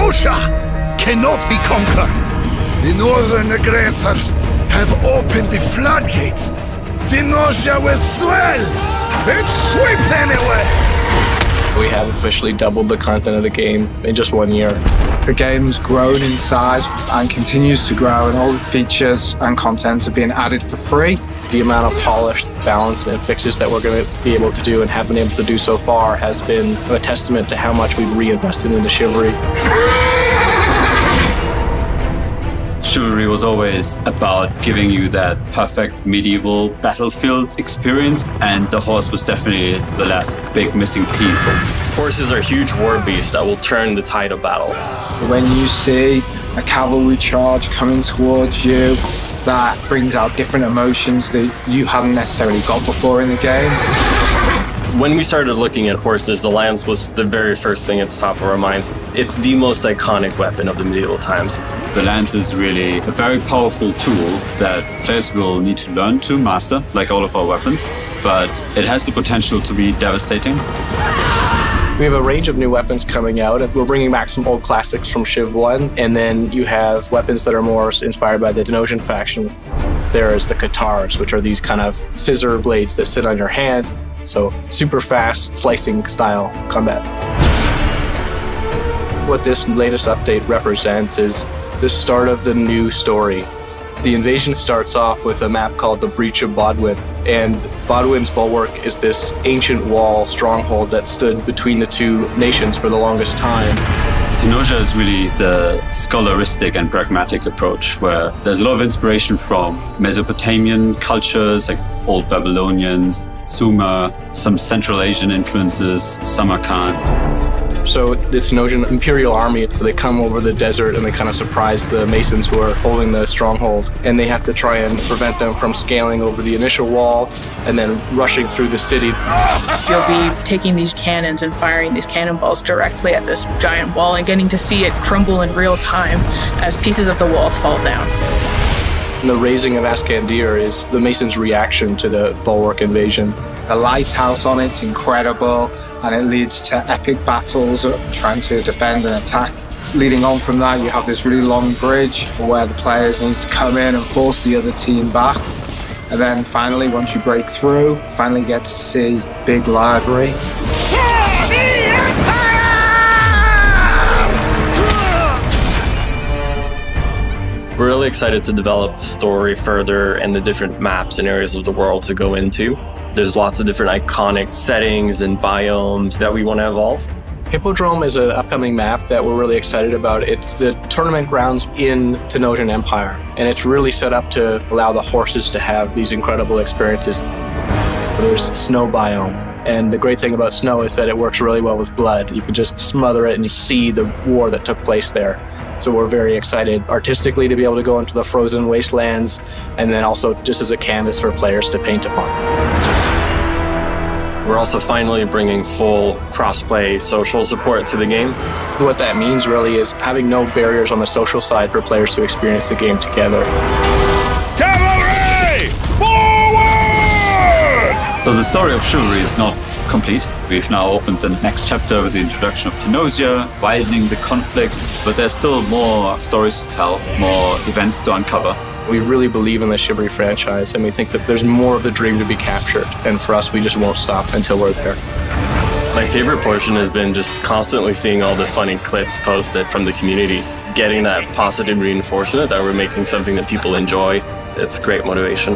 Tenosia cannot be conquered. The northern aggressors have opened the floodgates. Tenosia will swell and sweep them away. We have officially doubled the content of the game in just 1 year. The game's grown in size and continues to grow, and all the features and content are being added for free. The amount of polish, balance, and fixes that we're going to be able to do and have been able to do so far has been a testament to how much we've reinvested into Chivalry. Chivalry was always about giving you that perfect medieval battlefield experience, and the horse was definitely the last big missing piece. Horses are huge war beasts that will turn the tide of battle. When you see a cavalry charge coming towards you, that brings out different emotions that you haven't necessarily got before in the game. When we started looking at horses, the lance was the very first thing at the top of our minds. It's the most iconic weapon of the medieval times. The lance is really a very powerful tool that players will need to learn to master, like all of our weapons, but it has the potential to be devastating. We have a range of new weapons coming out. We're bringing back some old classics from Civ 1, and then you have weapons that are more inspired by the Tenosian faction. There is the Katars, which are these kind of scissor blades that sit on your hands. So super fast slicing style combat. What this latest update represents is the start of the new story. The invasion starts off with a map called the Breach of Bodwin, and Bodwin's bulwark is this ancient wall stronghold that stood between the two nations for the longest time. Tenosia is really the scholaristic and pragmatic approach, where there's a lot of inspiration from Mesopotamian cultures like Old Babylonians, Sumer, some Central Asian influences, Samarkand. So the Tenosian Imperial Army, they come over the desert and they kind of surprise the Masons who are holding the stronghold, and they have to try and prevent them from scaling over the initial wall and then rushing through the city. You'll be taking these cannons and firing these cannonballs directly at this giant wall and getting to see it crumble in real time as pieces of the walls fall down. The raising of Ascandir is the Masons' reaction to the bulwark invasion. The lighthouse on it's incredible, and it leads to epic battles trying to defend and attack. Leading on from that, you have this really long bridge where the players need to come in and force the other team back. And then finally, once you break through, finally get to see big library. We're really excited to develop the story further and the different maps and areas of the world to go into. There's lots of different iconic settings and biomes that we want to evolve. Hippodrome is an upcoming map that we're really excited about. It's the tournament grounds in Tenosian Empire, and it's really set up to allow the horses to have these incredible experiences. There's snow biome, and the great thing about snow is that it works really well with blood. You can just smother it and you see the war that took place there. So we're very excited artistically to be able to go into the frozen wastelands, and then also just as a canvas for players to paint upon. We're also finally bringing full cross-play social support to the game. What that means really is having no barriers on the social side for players to experience the game together. Cavalry! Forward! So the story of Chivalry is not complete. We've now opened the next chapter with the introduction of Tenosia, widening the conflict, but there's still more stories to tell, more events to uncover. We really believe in the Chivalry franchise, and we think that there's more of the dream to be captured, and for us, we just won't stop until we're there. My favorite portion has been just constantly seeing all the funny clips posted from the community, getting that positive reinforcement that we're making something that people enjoy. It's great motivation.